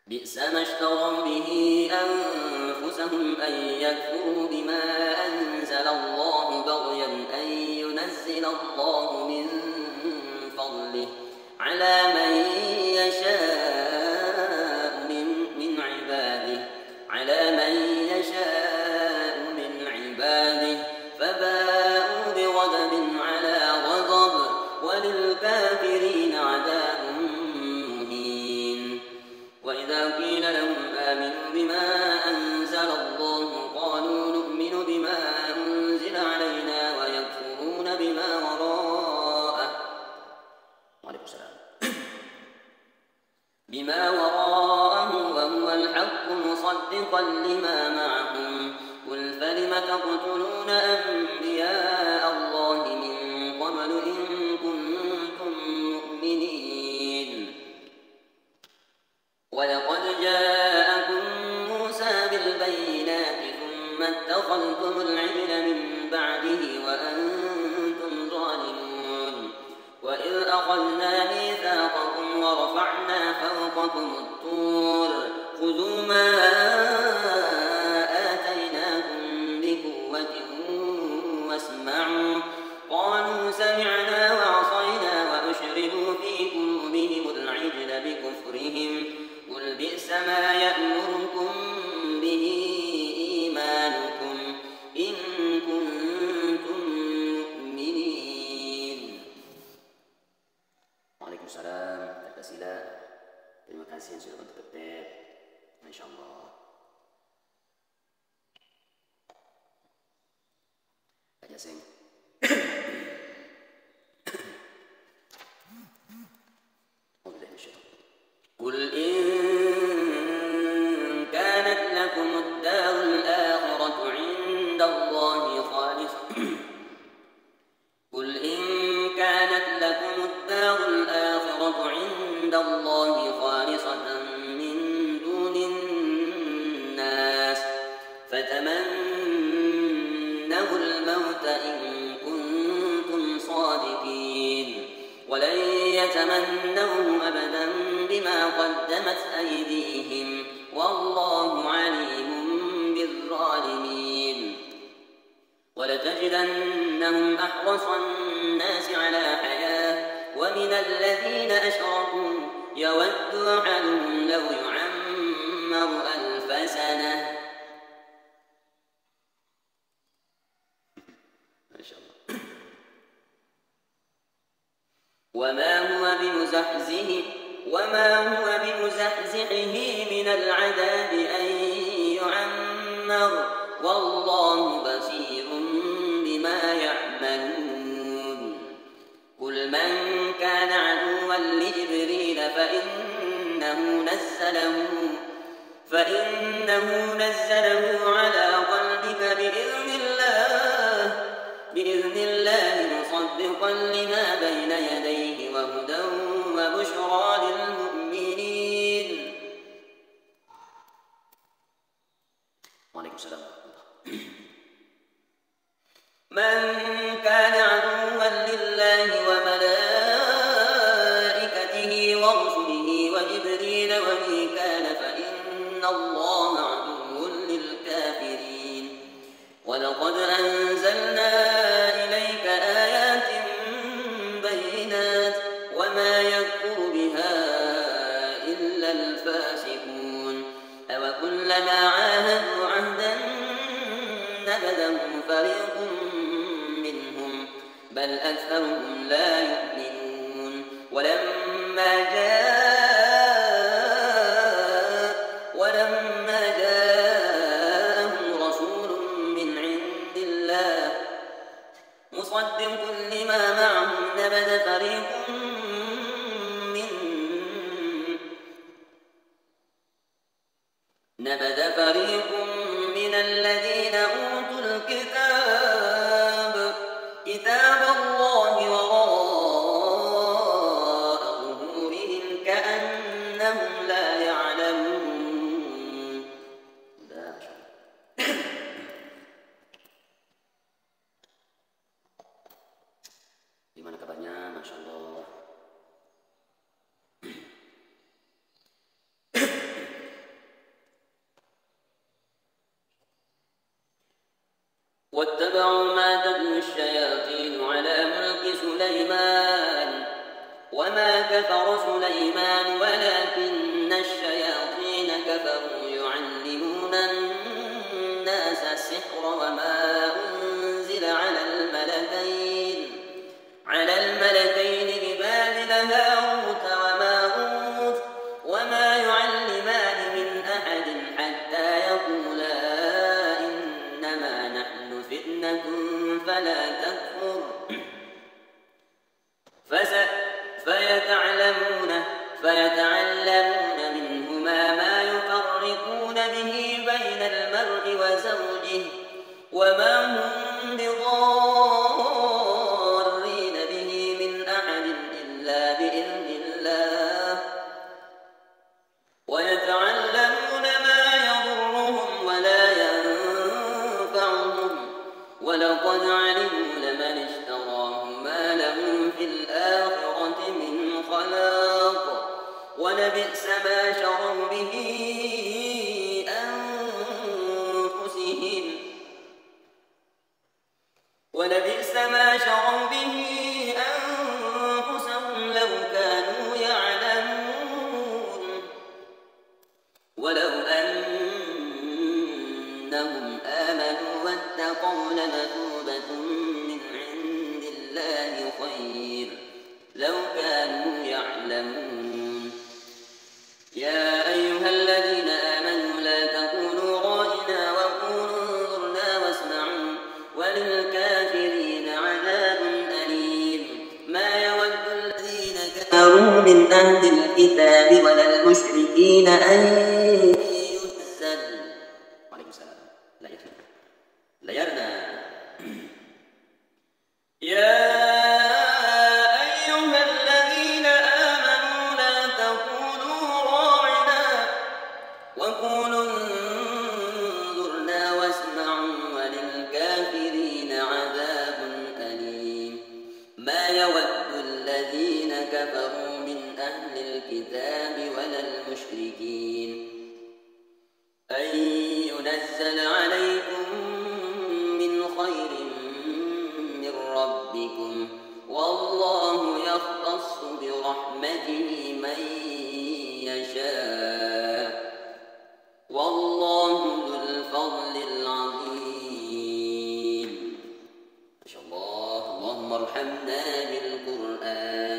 بئس ما اشتروا به أنفسهم أن يكفروا بما أنزل الله بغيا أن ينزل الله من فضله على من يشاء من عباده فباءوا بغضب على غضب وللكافرين عذاب مهين. وإذا قيل لهم آمنوا بما أنزل الله قالوا نؤمن بما أنزل علينا ويكفرون بما وراءه وهو الحق مصدقا لما معهم. قل فلم تقتلون أنبياء الله من قبل إن كنتم مؤمنين. ولقد جاءكم موسى بالبينات ثم اتخذتم العجل من بعده وأنتم ظالمون. وإذ أخذنا ميثاقكم ورفعنا فوقكم الطور خذوا ما آتيناكم بقوة واسمعوا. قالوا سمعنا وعصينا وأشربوا في قلوبهم العجل بكفرهم. قل بئس ما يأمركم به إيمانكم إن كنتم مؤمنين. Waalaikumsalam. Terima kasih yang sudah bertertib. Masya Allah. Aja sing. قل إن كانت لكم الدار الآخرة عند الله خالصة قل إن كانت لكم الدار الآخرة عند الله خالصة من دون الناس فتمنوا الموت إن كنتم صادقين ولن يتمنوه أبدا بما قدمت أيديهم والله عليم بالظالمين. ولتجدنهم أحرص الناس على حياة ومن الذين أشركوا يود أحدهم لو يعمر 1000 سنة. ما شاء الله. وما هو بمزحزحه من العذاب أن يعمر والله بصير بما يعملون. قل من كان عدوا لجبريل فإنه نزله على قلبك بإذن الله مصدقا لما بين يديه وهدى وبشرى للمؤمنين. وعليكم السلام. من كان عدوا لله وملائكته ورسله وجبريل وميكال فإن الله عدو للكافرين. ولقد أنزلنا إليك آيات بينات وما يكفر بها إلا الفاسقون. أوكلما عاهدوا عهدا نبذه فريق منهم بل أكثرهم لا يؤمنون. ولما جاءهم رسول من عند الله مصدق لما معهم نبذ فريق من الذين أوتوا الكتاب كتاب الله وراء ظهورهم كأنهم لا يعلمون. واتبعوا ما تتلو الشياطين على ملك سليمان وما كفر سليمان ولكن الشياطين كفروا يعلمون الناس السحر وما أنزل على الملكين ببابل هاروت وماروت وما يعلمان من أحد حتى يقولا إنما نحن فتنة فلا تكفر فيتعلمون منهما ما يفرقون به بين المرء وزوجه وما هم بضارين به من أحد إلا بإذن الله ويتعلمون ما يضرهم ولا ينفعهم ولقد علموا لمن اشتراه ما له في الآخرة من خلاق ولبئس ما شروا به أنفسهم لو كانوا يعلمون ولو أنهم آمنوا واتقوا لمثوبة من عند الله خير لو كانوا يعلمون يا أيها الذين آمنوا لا تقولوا رائنا وقولوا انظرنا واسمعوا وللكافرين عذاب أليم ما يود الذين كفروا من أهل الكتاب ولا المشركين أن ينزل وعليكم السلام لا يرنا يا أيها الذين آمنوا لا تقولوا راعنا وقولوا انظرنا واسمعوا وللكافرين عذاب أليم ما يود الذين كفروا من أهل الكتاب ولا المشركين أن ينزل عليكم من خير من ربكم والله يختص برحمته من يشاء والله ذو الفضل العظيم ما شاء الله اللهم ارحمنا بالقرآن